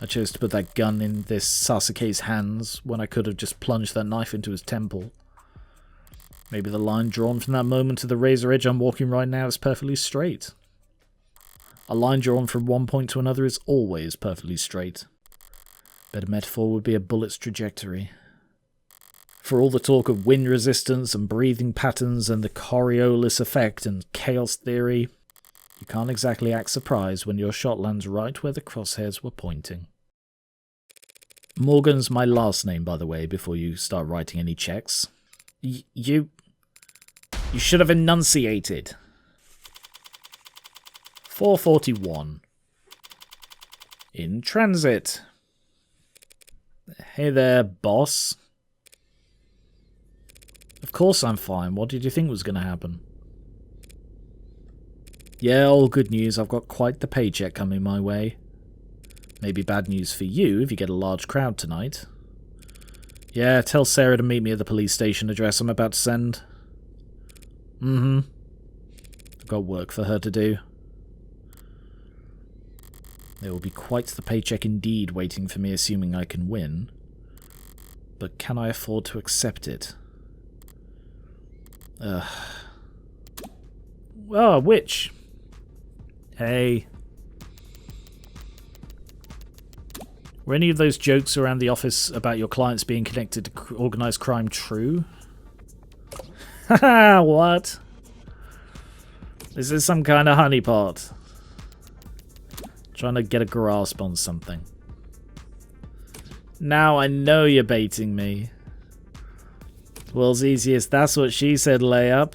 I chose to put that gun in this Sasuke's hands when I could have just plunged that knife into his temple. Maybe the line drawn from that moment to the razor edge I'm walking right now is perfectly straight. A line drawn from one point to another is always perfectly straight. Better metaphor would be a bullet's trajectory. For all the talk of wind resistance and breathing patterns and the Coriolis effect and chaos theory, you can't exactly act surprised when your shot lands right where the crosshairs were pointing. Morgan's my last name, by the way, before you start writing any checks. You should have enunciated. 441. In transit. Hey there, boss. Of course I'm fine. What did you think was going to happen? Yeah, all good news. I've got quite the paycheck coming my way. Maybe bad news for you if you get a large crowd tonight. Yeah, tell Sarah to meet me at the police station address I'm about to send. I've got work for her to do. There will be quite the paycheck indeed waiting for me, assuming I can win. But can I afford to accept it? Oh, which? Hey. Were any of those jokes around the office about your clients being connected to organised crime true? Haha, what? This is some kind of honeypot. Trying to get a grasp on something. Now I know you're baiting me. World's easiest, that's what she said, layup.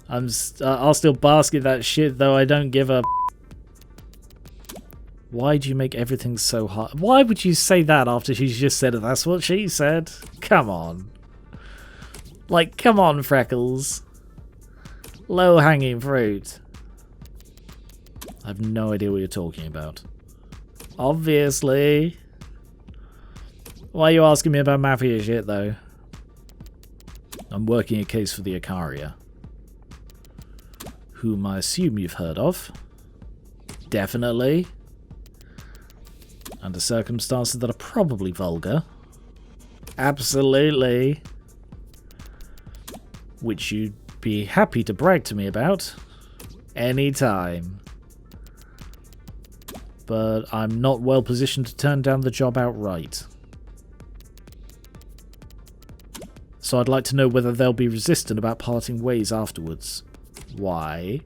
I'll still bask in that shit, though I don't give a... Why do you make everything so hard? Why would you say that after she's just said it? That's what she said. Come on. Like, come on, Freckles. Low-hanging fruit. I have no idea what you're talking about. Obviously. Why are you asking me about mafia shit, though? I'm working a case for the Icaria. Whom I assume you've heard of. Definitely. Under circumstances that are probably vulgar. Absolutely. Which you'd be happy to brag to me about. Anytime. But I'm not well positioned to turn down the job outright. So I'd like to know whether they'll be resistant about parting ways afterwards. Why?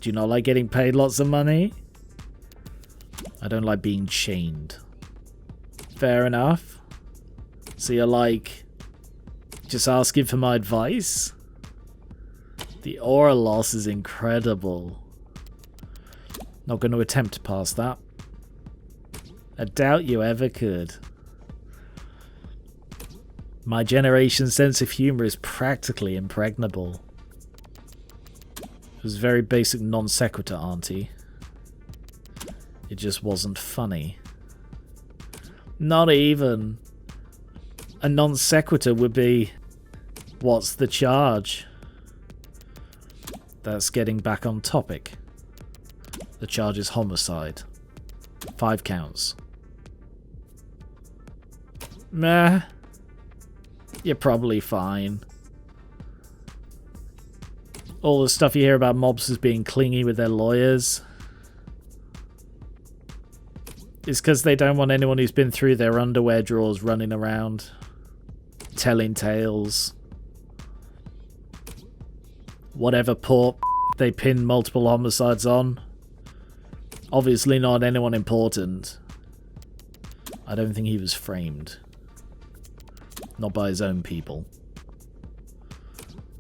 Do you not like getting paid lots of money? I don't like being chained. Fair enough. So you're like, just asking for my advice? The aura loss is incredible. Not going to attempt to pass that. I doubt you ever could. My generation's sense of humor is practically impregnable. It was very basic non sequitur, auntie. It just wasn't funny. Not even. A non sequitur would be, what's the charge? That's getting back on topic. The charge is homicide. 5 counts. Meh. You're probably fine. All the stuff you hear about mobsters being clingy with their lawyers is because they don't want anyone who's been through their underwear drawers running around, telling tales. Whatever poor they pin multiple homicides on. Obviously not anyone important. I don't think he was framed. Not by his own people.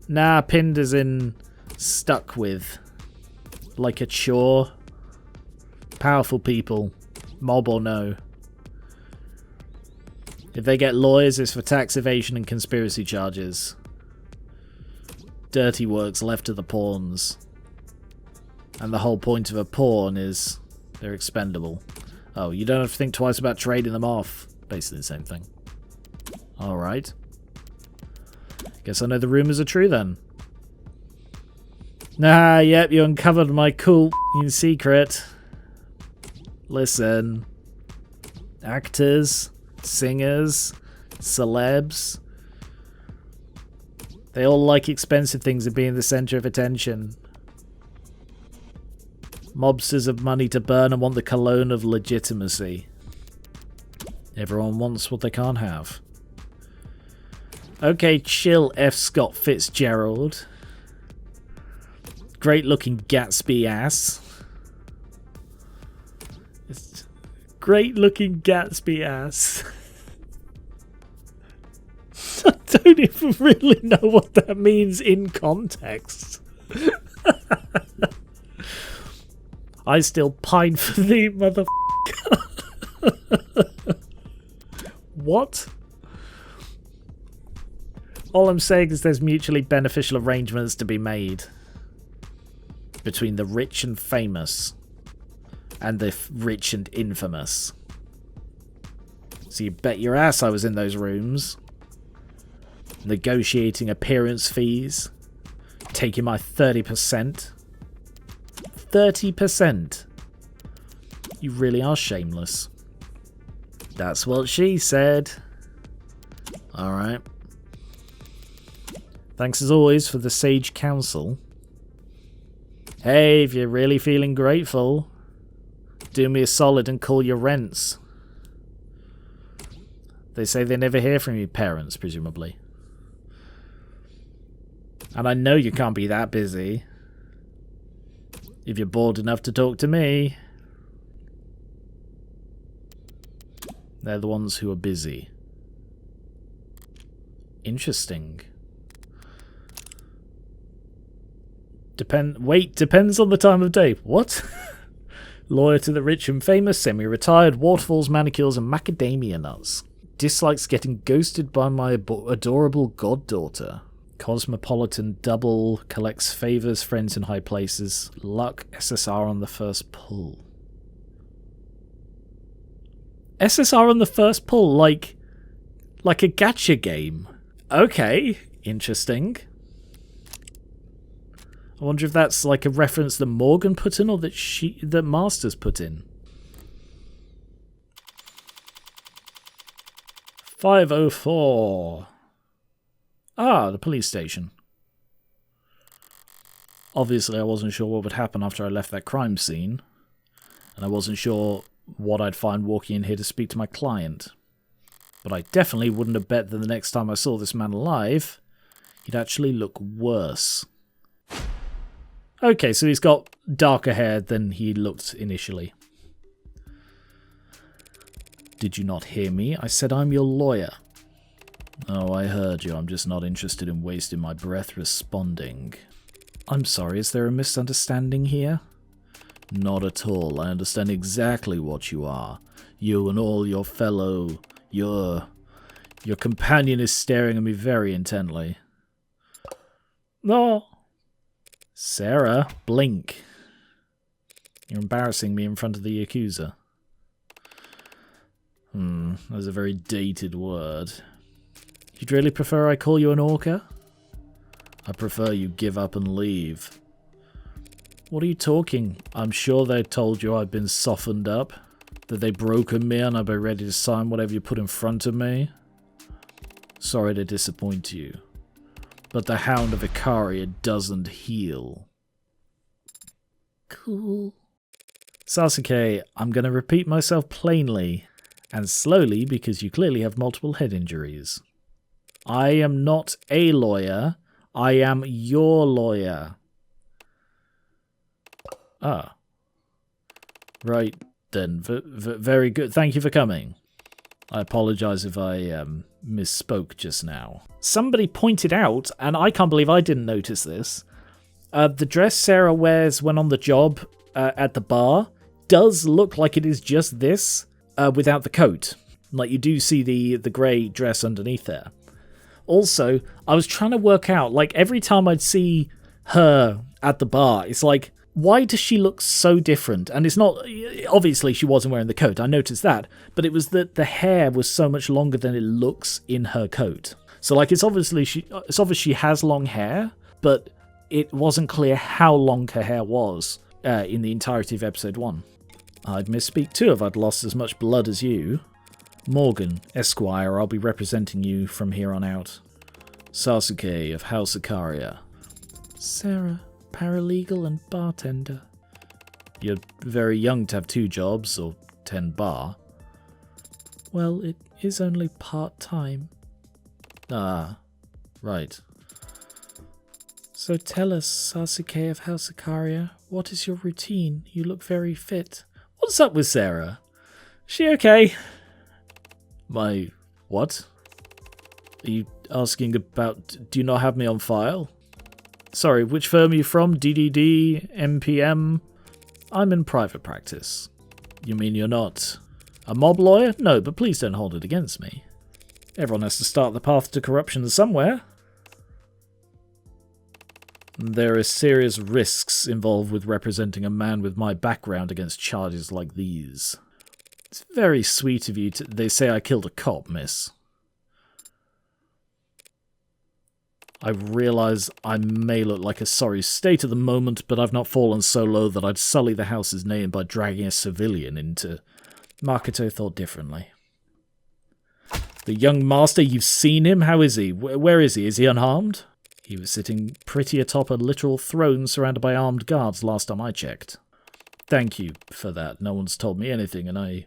Nah, pinned as in stuck with. Like a chore. Powerful people. Mob or no. If they get lawyers, it's for tax evasion and conspiracy charges. Dirty work's left to the pawns. And the whole point of a pawn is they're expendable. Oh, you don't have to think twice about trading them off. Basically the same thing. Alright. Guess I know the rumours are true then. Nah, yep, you uncovered my cool secret. Listen. Actors, singers, celebs. They all like expensive things and being the centre of attention. Mobsters have money to burn and want the cologne of legitimacy. Everyone wants what they can't have. Okay, chill, F. Scott Fitzgerald. Great looking Gatsby ass. It's great looking Gatsby ass. I don't even really know what that means in context. I still pine for thee, motherfucker. What? All I'm saying is there's mutually beneficial arrangements to be made between the rich and famous and the rich and infamous. So you bet your ass I was in those rooms, negotiating appearance fees, taking my 30%. 30%. You really are shameless. That's what she said. Alright. Thanks as always for the sage counsel. Hey, if you're really feeling grateful, do me a solid and call your rents. They say they never hear from your parents, presumably. And I know you can't be that busy. If you're bored enough to talk to me. They're the ones who are busy. Interesting. Depends on the time of day. What? Lawyer to the rich and famous, semi-retired, waterfalls, manicures, and macadamia nuts. Dislikes getting ghosted by my adorable goddaughter. Cosmopolitan double, collects favors, friends in high places. Luck, SSR on the first pull. SSR on the first pull, like a gacha game. Okay, interesting. I wonder if that's like a reference that Morgan put in or that Masters put in. 504. Ah, the police station. Obviously, I wasn't sure what would happen after I left that crime scene. And I wasn't sure what I'd find walking in here to speak to my client. But I definitely wouldn't have bet that the next time I saw this man alive, he'd actually look worse. Okay, so he's got darker hair than he looked initially. Did you not hear me? I said I'm your lawyer. Oh, I heard you. I'm just not interested in wasting my breath responding. I'm sorry, is there a misunderstanding here? Not at all. I understand exactly what you are. You and all your fellow... Your companion is staring at me very intently. No. Sarah, blink. You're embarrassing me in front of the accuser. That's a very dated word. You'd really prefer I call you an orca? I prefer you give up and leave. What are you talking? I'm sure they told you I've been softened up. That they broken me and I'd be ready to sign whatever you put in front of me. Sorry to disappoint you. But the Hound of Icaria doesn't heal. Cool. Sasuke, I'm going to repeat myself plainly and slowly because you clearly have multiple head injuries. I am not a lawyer. I am your lawyer. Ah. Right then. Very good. Thank you for coming. I apologize if I misspoke just now. Somebody pointed out, and I can't believe I didn't notice this, the dress Sarah wears when on the job at the bar does look like it is just this without the coat. Like you do see the grey dress underneath there. Also, I was trying to work out, like every time I'd see her at the bar, it's like, why does she look so different? And it's not, obviously she wasn't wearing the coat, I noticed that, but it was that the hair was so much longer than it looks in her coat. So like it's obvious she has long hair, but it wasn't clear how long her hair was in the entirety of episode 1. I'd misspeak too if I'd lost as much blood as you. Morgan, Esquire, I'll be representing you from here on out. Sasuke of House Ikaria. Sarah, paralegal and bartender. You're very young to have 2 jobs, or 10 bar. Well, it is only part-time. Ah, right. So tell us, Sasuke of House Ikaria, what is your routine? You look very fit. What's up with Sarah? She okay? My... what? Are you asking about... do you not have me on file? Sorry, which firm are you from? DDD? MPM? I'm in private practice. You mean you're not... a mob lawyer? No, but please don't hold it against me. Everyone has to start the path to corruption somewhere. There are serious risks involved with representing a man with my background against charges like these. It's very sweet of you to... they say I killed a cop, miss. I realise I may look like a sorry state at the moment, but I've not fallen so low that I'd sully the house's name by dragging a civilian into... Makoto thought differently. The young master, you've seen him? How is he? Where is he? Is he unharmed? He was sitting pretty atop a literal throne surrounded by armed guards last time I checked. Thank you for that. No one's told me anything, and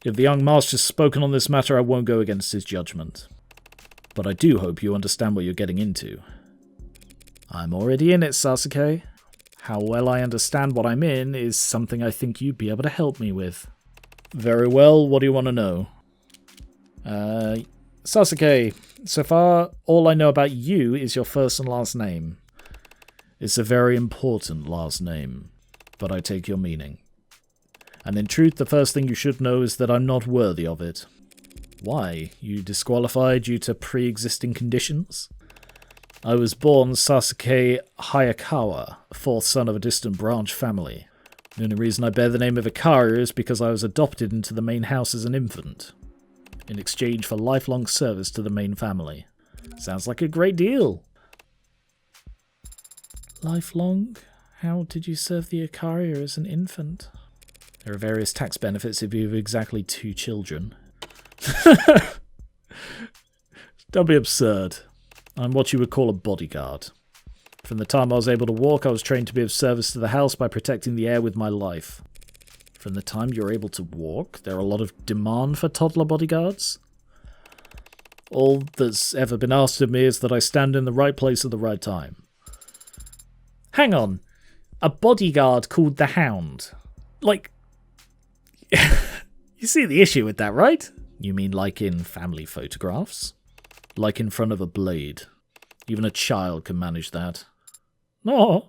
if the young master's spoken on this matter, I won't go against his judgment. But I do hope you understand what you're getting into. I'm already in it, Sasuke. How well I understand what I'm in is something I think you'd be able to help me with. Very well, what do you want to know? Sasuke, so far, all I know about you is your first and last name. It's a very important last name, but I take your meaning. And in truth, the first thing you should know is that I'm not worthy of it. Why? You disqualified due to pre-existing conditions? I was born Sasuke Hayakawa, 4th son of a distant branch family. The only reason I bear the name of Ikaria is because I was adopted into the main house as an infant, in exchange for lifelong service to the main family. Sounds like a great deal. Lifelong? How did you serve the Ikaria as an infant? There are various tax benefits if you have exactly 2 children. Don't be absurd. I'm what you would call a bodyguard. From the time I was able to walk, I was trained to be of service to the house by protecting the air with my life. From the time you're able to walk, there are a lot of demand for toddler bodyguards. All that's ever been asked of me is that I stand in the right place at the right time. Hang on. A bodyguard called the Hound. Like... you see the issue with that, right? You mean like in family photographs? Like in front of a blade. Even a child can manage that. No.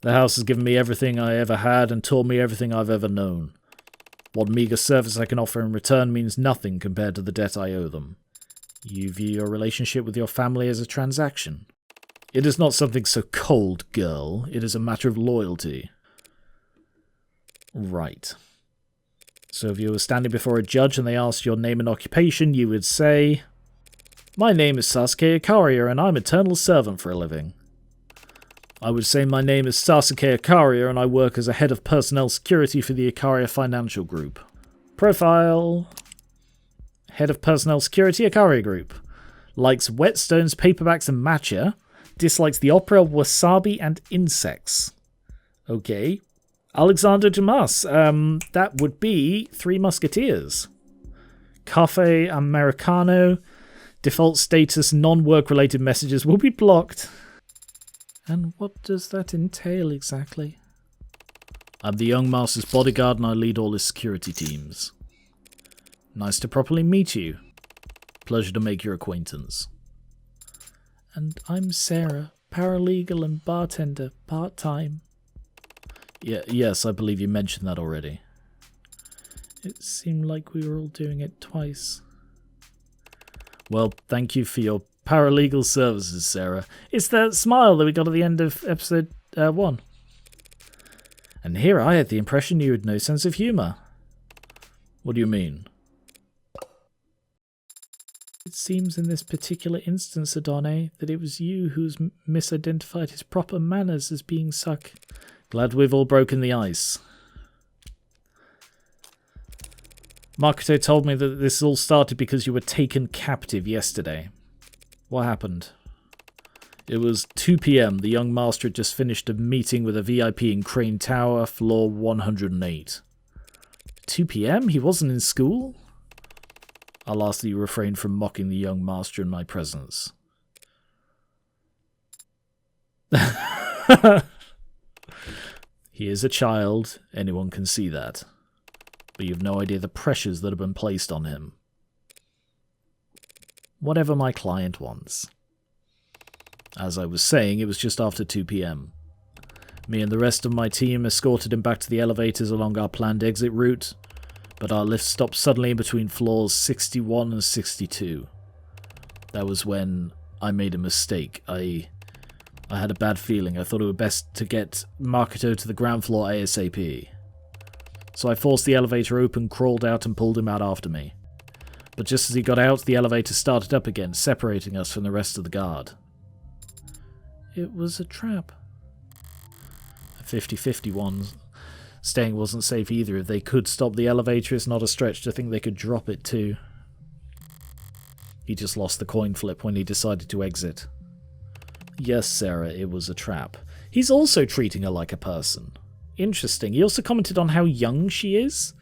The house has given me everything I ever had and taught me everything I've ever known. What meagre service I can offer in return means nothing compared to the debt I owe them. You view your relationship with your family as a transaction. It is not something so cold, girl. It is a matter of loyalty. Right. So if you were standing before a judge and they asked your name and occupation, you would say, "My name is Sasuke Ikaria and I'm eternal servant for a living." I would say my name is Sasuke Ikaria and I work as a head of personnel security for the Ikaria Financial Group. Profile. Head of personnel security, Ikaria Group. Likes whetstones, paperbacks and matcha. Dislikes the opera, wasabi and insects. Okay. Alexander Dumas. That would be Three Musketeers. Cafe Americano. Default status, non-work related messages will be blocked. And what does that entail exactly? I'm the young master's bodyguard and I lead all his security teams. Nice to properly meet you. Pleasure to make your acquaintance. And I'm Sarah, paralegal and bartender, part-time. Yes, I believe you mentioned that already. It seemed like we were all doing it twice. Well, thank you for your paralegal services, Sarah. It's that smile that we got at the end of episode 1. And here I had the impression you had no sense of humour. What do you mean? It seems in this particular instance, Adone, that it was you who's misidentified his proper manners as being suck. Glad we've all broken the ice. Makoto told me that this all started because you were taken captive yesterday. What happened? It was 2 p.m. The young master had just finished a meeting with a VIP in Crane Tower, floor 108. 2 p.m.? He wasn't in school? I'll ask that you refrain from mocking the young master in my presence. He is a child, anyone can see that. But you have no idea the pressures that have been placed on him. Whatever my client wants. As I was saying, it was just after 2 p.m. Me and the rest of my team escorted him back to the elevators along our planned exit route, but our lift stopped suddenly in between floors 61 and 62. That was when I made a mistake. I had a bad feeling. I thought it would best to get Makoto to the ground floor ASAP. So I forced the elevator open, crawled out and pulled him out after me. But just as he got out, the elevator started up again, separating us from the rest of the guard. It was a trap. A 50-50 one. Staying wasn't safe either. If they could stop the elevator, it's not a stretch to think they could drop it too. He just lost the coin flip when he decided to exit. Yes, Sarah, it was a trap. He's also treating her like a person. Interesting. He also commented on how young she is.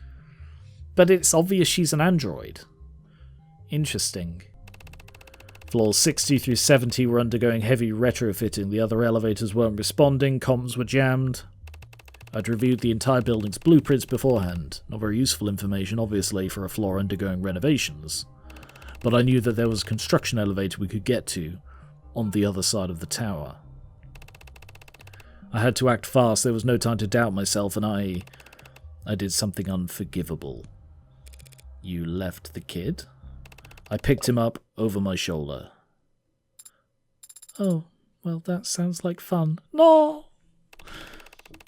But it's obvious she's an android. Interesting. Floors 60 through 70 were undergoing heavy retrofitting. The other elevators weren't responding. Comms were jammed. I'd reviewed the entire building's blueprints beforehand. Not very useful information, obviously, for a floor undergoing renovations. But I knew that there was a construction elevator we could get to on the other side of the tower. I had to act fast. There was no time to doubt myself, and I did something unforgivable. You left the kid? I picked him up over my shoulder. Oh, well, that sounds like fun. No!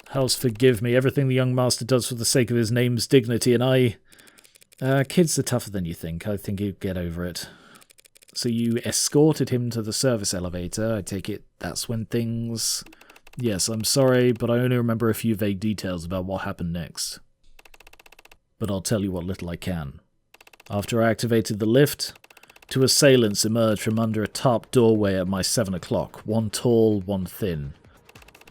House, forgive me. Everything the young master does for the sake of his name's dignity, and kids are tougher than you think. I think he'd get over it. So you escorted him to the service elevator. I take it that's when things... Yes, I'm sorry, but I only remember a few vague details about what happened next. But I'll tell you what little I can. After I activated the lift, 2 assailants emerged from under a tarp doorway at my 7 o'clock. One tall, one thin.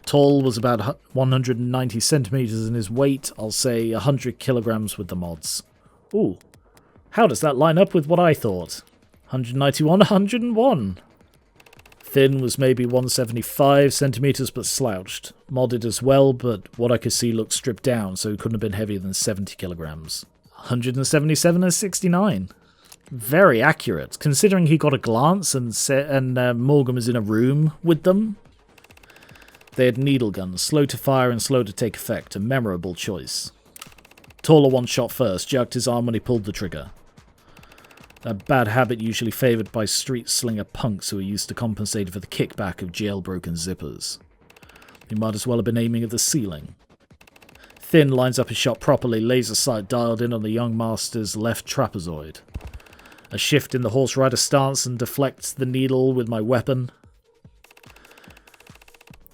Tall was about 190 centimeters in his weight, I'll say 100 kilograms with the mods. Ooh, how does that line up with what I thought? 191, 101. Thin was maybe 175 centimeters but slouched. Modded as well, but what I could see looked stripped down, so he couldn't have been heavier than 70 kilograms. 177 and 69. Very accurate, considering he got a glance and Morgan was in a room with them. They had needle guns, slow to fire and slow to take effect, a memorable choice. Taller one shot first, jerked his arm when he pulled the trigger. A bad habit usually favoured by street slinger punks who are used to compensating for the kickback of jailbroken zippers. He might as well have been aiming at the ceiling. Thin lines up his shot properly, laser sight dialed in on the young master's left trapezoid. A shift in the horse rider stance and deflects the needle with my weapon.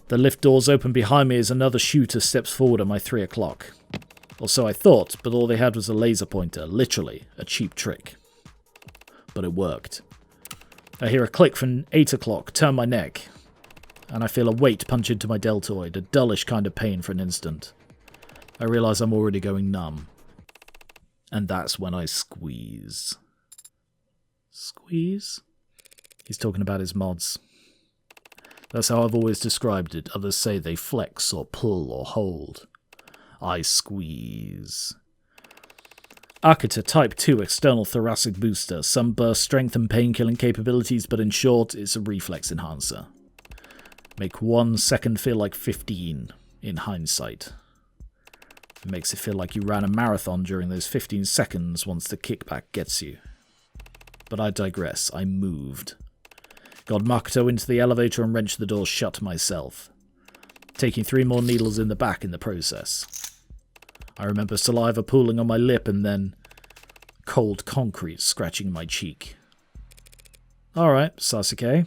The lift doors open behind me as another shooter steps forward at my 3 o'clock. Or so I thought, but all they had was a laser pointer, literally a cheap trick. But it worked. I hear a click from 8 o'clock, turn my neck, and I feel a weight punch into my deltoid, a dullish kind of pain for an instant. I realise I'm already going numb. And that's when I squeeze. Squeeze? He's talking about his mods. That's how I've always described it. Others say they flex or pull or hold. I squeeze. Akita Type 2 external thoracic booster. Some burst strength and pain-killing capabilities, but in short, it's a reflex enhancer. Make 1 second feel like 15, in hindsight. It makes it feel like you ran a marathon during those 15 seconds once the kickback gets you. But I digress. I moved. Got Makoto into the elevator and wrenched the door shut myself, taking 3 more needles in the back in the process. I remember saliva pooling on my lip and then cold concrete scratching my cheek. Alright, Sasuke.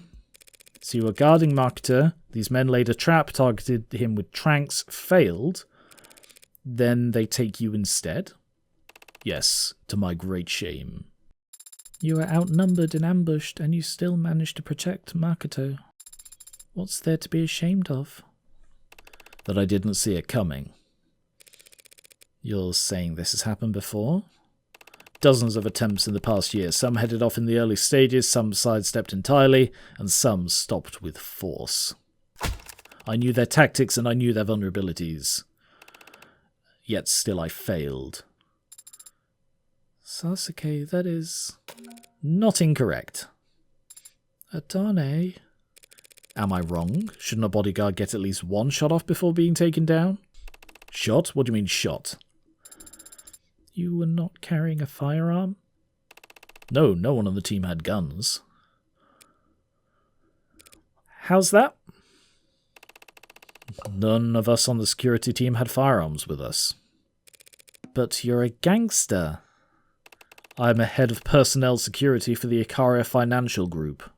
So you were guarding Makoto. These men laid a trap, targeted him with tranks, failed. Then they take you instead? Yes, to my great shame. You were outnumbered and ambushed, and you still managed to protect Makoto. What's there to be ashamed of? That I didn't see it coming. You're saying this has happened before? Dozens of attempts in the past year. Some headed off in the early stages, some sidestepped entirely, and some stopped with force. I knew their tactics and I knew their vulnerabilities. Yet still I failed. Sasuke, that is not incorrect. Adane. Am I wrong? Shouldn't a bodyguard get at least one shot off before being taken down? Shot? What do you mean shot? You were not carrying a firearm? No, no one on the team had guns. How's that? None of us on the security team had firearms with us. But you're a gangster. I'm a head of personnel security for the Ikaria Financial Group.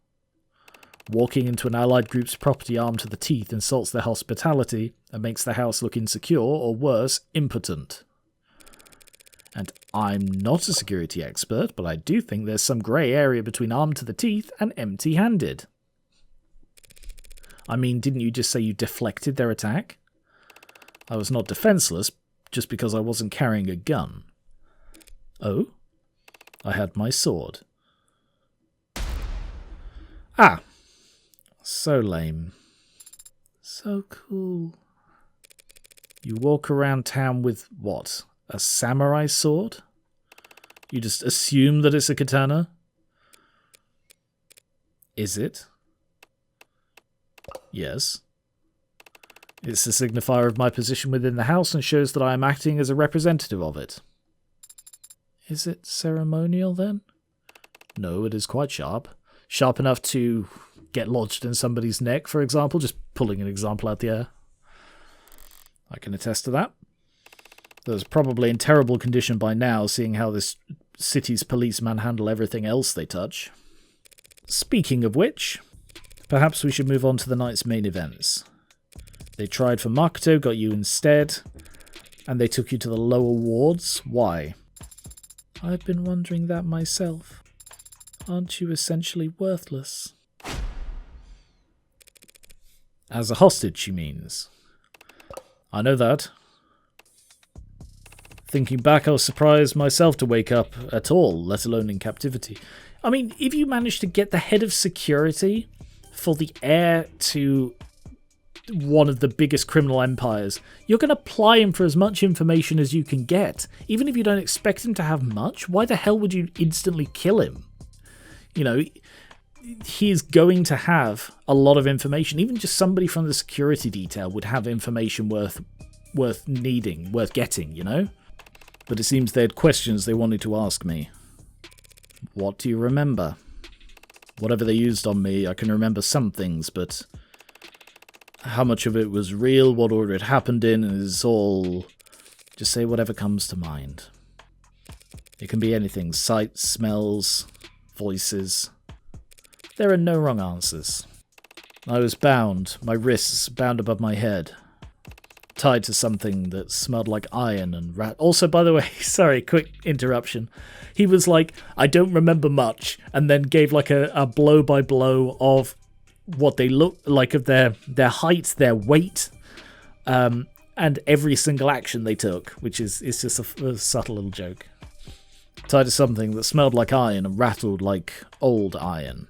Walking into an allied group's property armed to the teeth insults their hospitality and makes the house look insecure, or worse, impotent. And I'm not a security expert, but I do think there's some grey area between armed to the teeth and empty-handed. I mean, didn't you just say you deflected their attack? I was not defenseless just because I wasn't carrying a gun. Oh? I had my sword. Ah! So lame. So cool. You walk around town with, what, a samurai sword? You just assume that it's a katana? Is it? Yes. It's a signifier of my position within the house and shows that I am acting as a representative of it. Is it ceremonial then? No, it is quite sharp. Sharp enough to get lodged in somebody's neck, for example, just pulling an example out the air. I can attest to that. There's probably in terrible condition by now, seeing how this city's police manhandle everything else they touch. Speaking of which, perhaps we should move on to the night's main events. They tried for Makoto, got you instead, and they took you to the lower wards. Why? I've been wondering that myself. Aren't you essentially worthless? As a hostage, she means. I know that. Thinking back, I was surprised myself to wake up at all, let alone in captivity. I mean, if you manage to get the head of security for the heir to one of the biggest criminal empires, you're going to ply him for as much information as you can get. Even if you don't expect him to have much, why the hell would you instantly kill him? You know, he's going to have a lot of information. Even just somebody from the security detail would have information worth getting, you know? But it seems they had questions they wanted to ask me. What do you remember? Whatever they used on me, I can remember some things, but how much of it was real, what order it happened in, is all... Just say whatever comes to mind. It can be anything. Sights, smells, voices. There are no wrong answers. I was bound, my wrists bound above my head, tied to something that smelled like iron and rat. Also, by the way, sorry, quick interruption. He was like, I don't remember much, and then gave like a blow-by-blow of what they look like, of their height, their weight, and every single action they took, which is just a subtle little joke. Tied to something that smelled like iron and rattled like old iron.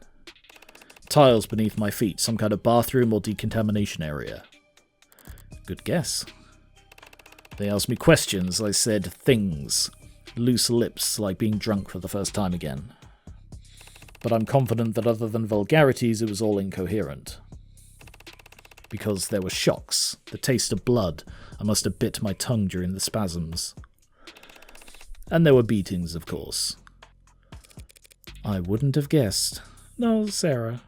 Tiles beneath my feet, some kind of bathroom or decontamination area. Good guess. They asked me questions, I said things. Loose lips, like being drunk for the first time again. But I'm confident that other than vulgarities, it was all incoherent. Because there were shocks, the taste of blood. I must have bit my tongue during the spasms. And there were beatings, of course. I wouldn't have guessed. No, Sarah.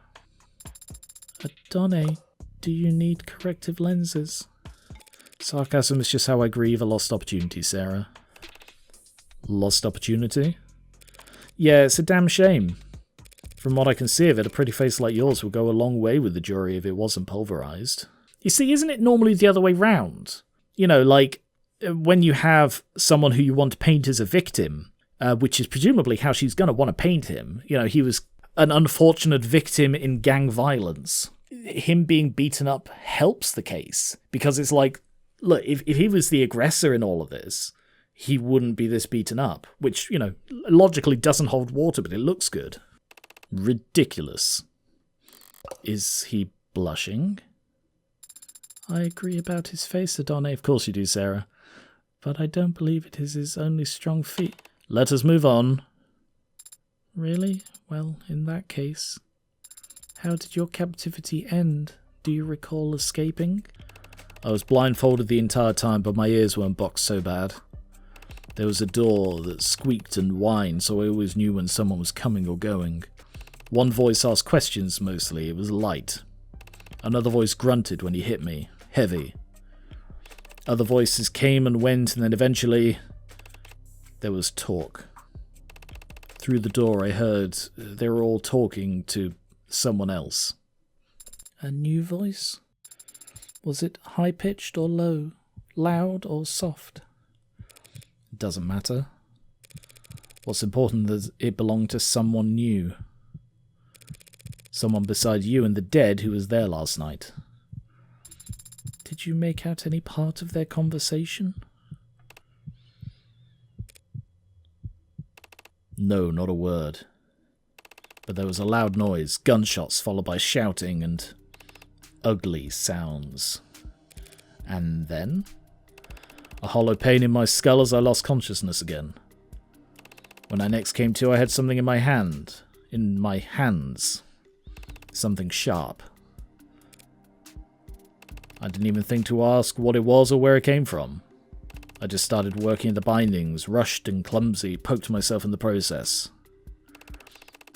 Adone, do you need corrective lenses? Sarcasm is just how I grieve a lost opportunity, Sarah. Lost opportunity? Yeah, it's a damn shame. From what I can see of it, a pretty face like yours would go a long way with the jury if it wasn't pulverized. You see, isn't it normally the other way round? You know, like, when you have someone who you want to paint as a victim, which is presumably how she's going to want to paint him. You know, he was an unfortunate victim in gang violence. Him being beaten up helps the case, because it's like, look, if he was the aggressor in all of this, he wouldn't be this beaten up, which, you know, logically doesn't hold water, but it looks good. Ridiculous. Is he blushing? I agree about his face, Adonai. Of course you do, Sarah. But I don't believe it is his only strong feat. Let us move on. Really? Well, in that case, how did your captivity end? Do you recall escaping? I was blindfolded the entire time, but my ears weren't boxed so bad. There was a door that squeaked and whined, so I always knew when someone was coming or going. One voice asked questions mostly. It was light. Another voice grunted when he hit me. Heavy. Other voices came and went, and then eventually there was talk. Through the door I heard they were all talking to someone else. A new voice? Was it high-pitched or low? Loud or soft? It doesn't matter. What's important is it belonged to someone new. Someone beside you and the dead who was there last night. Did you make out any part of their conversation? No, not a word. But there was a loud noise, gunshots followed by shouting and ugly sounds. And then? A hollow pain in my skull as I lost consciousness again. When I next came to, I had something in my hand. In my hands. Something sharp. I didn't even think to ask what it was or where it came from. I just started working at the bindings, rushed and clumsy, poked myself in the process.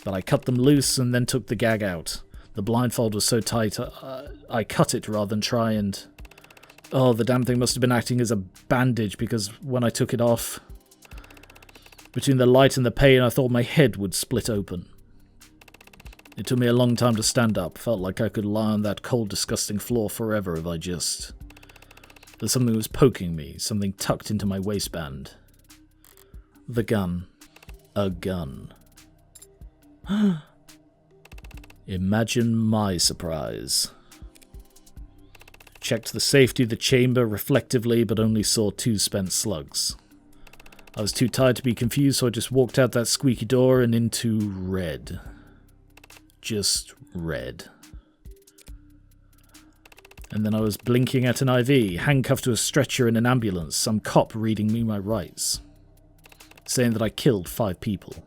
But I cut them loose and then took the gag out. The blindfold was so tight, I cut it rather than try and... Oh, the damn thing must have been acting as a bandage, because when I took it off, between the light and the pain, I thought my head would split open. It took me a long time to stand up. Felt like I could lie on that cold, disgusting floor forever if I just... That something was poking me, something tucked into my waistband. The gun. A gun. Imagine my surprise. Checked the safety of the chamber reflectively, but only saw 2 spent slugs. I was too tired to be confused, so I just walked out that squeaky door and into red. Just red. And then I was blinking at an IV, handcuffed to a stretcher in an ambulance, some cop reading me my rights, saying that I killed 5 people.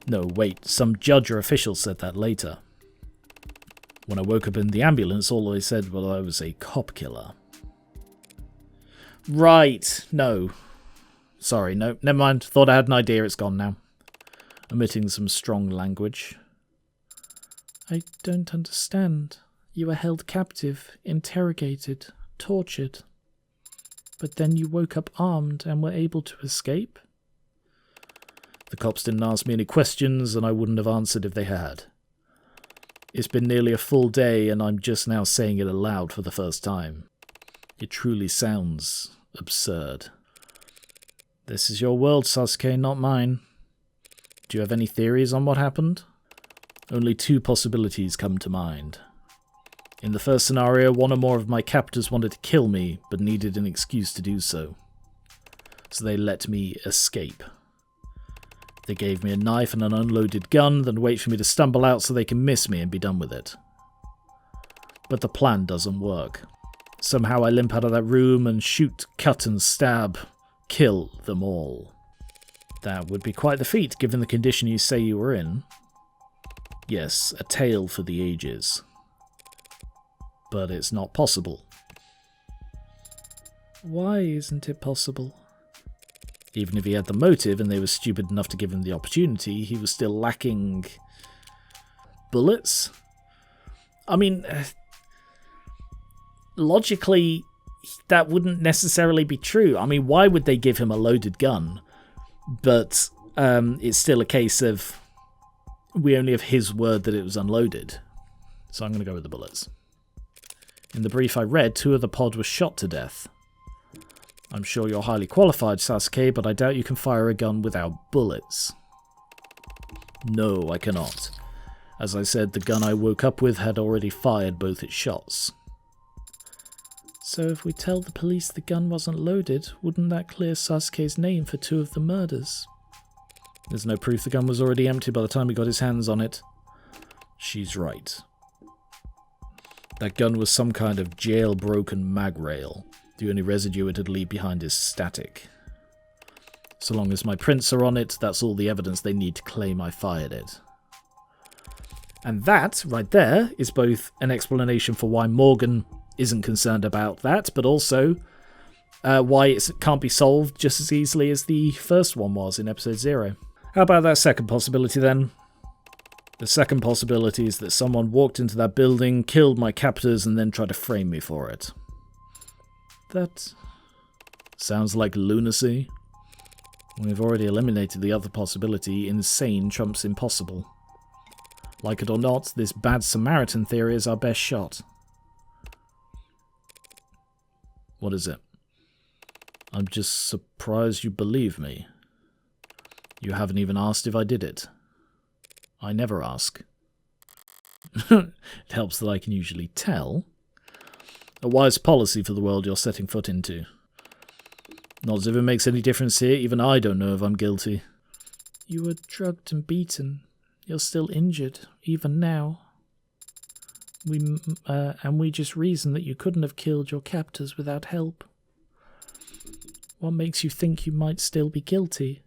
No, wait, some judge or official said that later. When I woke up in the ambulance, all they said was I was a cop killer. Right, no. Sorry, no, never mind. Thought I had an idea, it's gone now. Omitting some strong language. I don't understand. You were held captive, interrogated, tortured. But then you woke up armed and were able to escape? The cops didn't ask me any questions, and I wouldn't have answered if they had. It's been nearly a full day, and I'm just now saying it aloud for the first time. It truly sounds absurd. This is your world, Sasuke, not mine. Do you have any theories on what happened? Only 2 possibilities come to mind. In the first scenario, one or more of my captors wanted to kill me, but needed an excuse to do so. So they let me escape. They gave me a knife and an unloaded gun, then wait for me to stumble out so they can miss me and be done with it. But the plan doesn't work. Somehow I limp out of that room and shoot, cut and stab, kill them all. That would be quite the feat, given the condition you say you were in. Yes, a tale for the ages. But it's not possible. Why isn't it possible? Even if he had the motive and they were stupid enough to give him the opportunity, he was still lacking... bullets? I mean, logically, that wouldn't necessarily be true. I mean, why would they give him a loaded gun, but it's still a case of we only have his word that it was unloaded. So I'm going to go with the bullets. In the brief I read, 2 of the pod were shot to death. I'm sure you're highly qualified, Sasuke, but I doubt you can fire a gun without bullets. No, I cannot. As I said, the gun I woke up with had already fired both its shots. So if we tell the police the gun wasn't loaded, wouldn't that clear Sasuke's name for 2 of the murders? There's no proof the gun was already empty by the time he got his hands on it. She's right. That gun was some kind of jailbroken mag rail. The only residue it'd leave behind is static. So long as my prints are on it, that's all the evidence they need to claim I fired it. And that, right there, is both an explanation for why Morgan isn't concerned about that, but also why it can't be solved just as easily as the first one was in episode 0. How about that second possibility then? The second possibility is that someone walked into that building, killed my captors, and then tried to frame me for it. That sounds like lunacy. We've already eliminated the other possibility. Insane trumps impossible. Like it or not, this bad Samaritan theory is our best shot. What is it? I'm just surprised you believe me. You haven't even asked if I did it. I never ask. It helps that I can usually tell. A wise policy for the world you're setting foot into. Not as if it makes any difference here, even I don't know if I'm guilty. You were drugged and beaten. You're still injured, even now. We just reasoned that you couldn't have killed your captors without help. What makes you think you might still be guilty?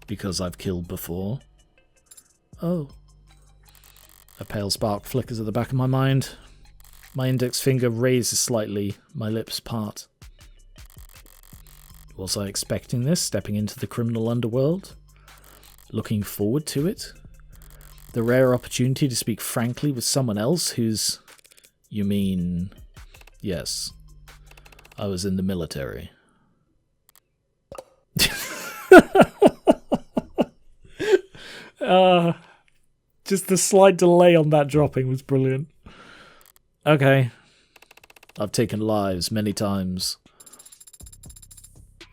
Because I've killed before. Oh. A pale spark flickers at the back of my mind. My index finger raises slightly, my lips part. Was I expecting this, stepping into the criminal underworld? Looking forward to it? The rare opportunity to speak frankly with someone else who's... You mean... Yes. I was in the military. Just the slight delay on that dropping was brilliant. Okay. I've taken lives many times.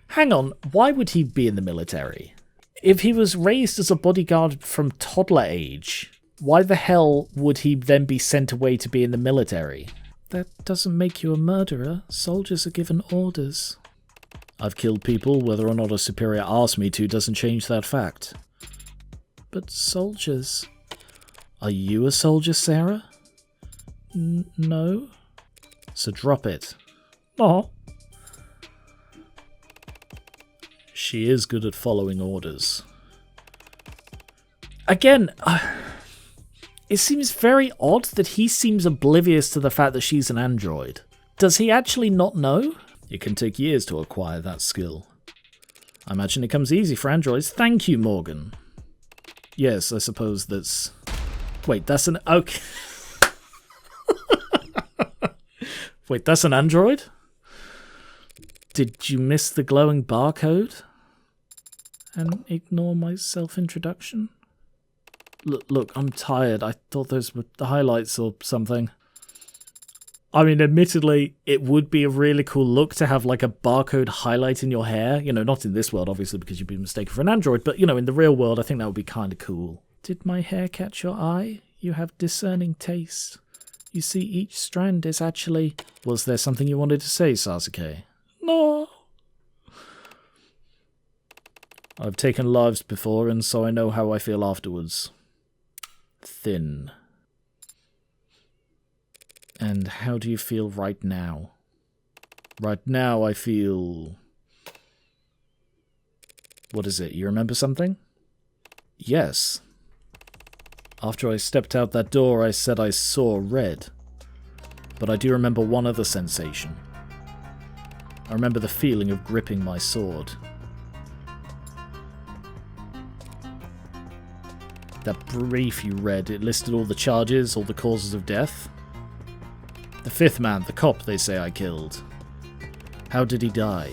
Hang on, why would he be in the military? If he was raised as a bodyguard from toddler age, why the hell would he then be sent away to be in the military? That doesn't make you a murderer. Soldiers are given orders. I've killed people, whether or not a superior asked me to doesn't change that fact. But soldiers... Are you a soldier, Sarah? No. So drop it. Oh. She is good at following orders. Again, it seems very odd that he seems oblivious to the fact that she's an android. Does he actually not know? It can take years to acquire that skill. I imagine it comes easy for androids. Thank you, Morgan. Yes, I suppose that's... Wait, that's an... Okay. Wait, that's an android? Did you miss the glowing barcode? And ignore my self-introduction? Look, I'm tired. I thought those were the highlights or something. I mean, admittedly, it would be a really cool look to have like a barcode highlight in your hair. You know, not in this world, obviously, because you'd be mistaken for an android. But, you know, in the real world, I think that would be kind of cool. Did my hair catch your eye? You have discerning taste. You see, each strand is actually... Was there something you wanted to say, Sasuke? No. I've taken lives before, and so I know how I feel afterwards. Thin. And how do you feel right now? Right now, I feel... What is it? You remember something? Yes. After I stepped out that door, I said I saw red. But I do remember one other sensation. I remember the feeling of gripping my sword. That brief you read, it listed all the charges, all the causes of death. The fifth man, the cop they say I killed. How did he die?